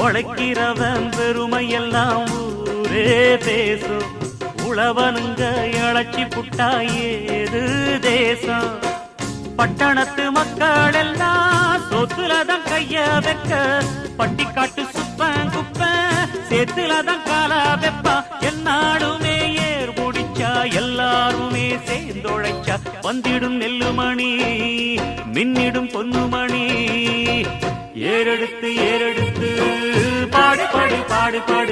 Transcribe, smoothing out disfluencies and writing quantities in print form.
உழைக்கிறவன் பெருமையெல்லாம் ஊரே பேசும். உழவனுங்க இழைச்சி புட்டா ஏது தேசம். பட்டணத்து மக்கள் எல்லாம் சொத்துலதான் கைய வைக்க, பட்டிக்காட்டு சுப்பன் குப்பன் சேத்துலதான் கால வெப்பா. என்னாடுமே ஏர் முடிச்சா எல்லாருமே சேர்ந்தொழைச்சா வந்திடும் நெல்லுமணி மின்னிடும் பொன்னுமணி. ஏறெடுத்து ஏறெடுத்து பாடு பாடு பாடு பாடு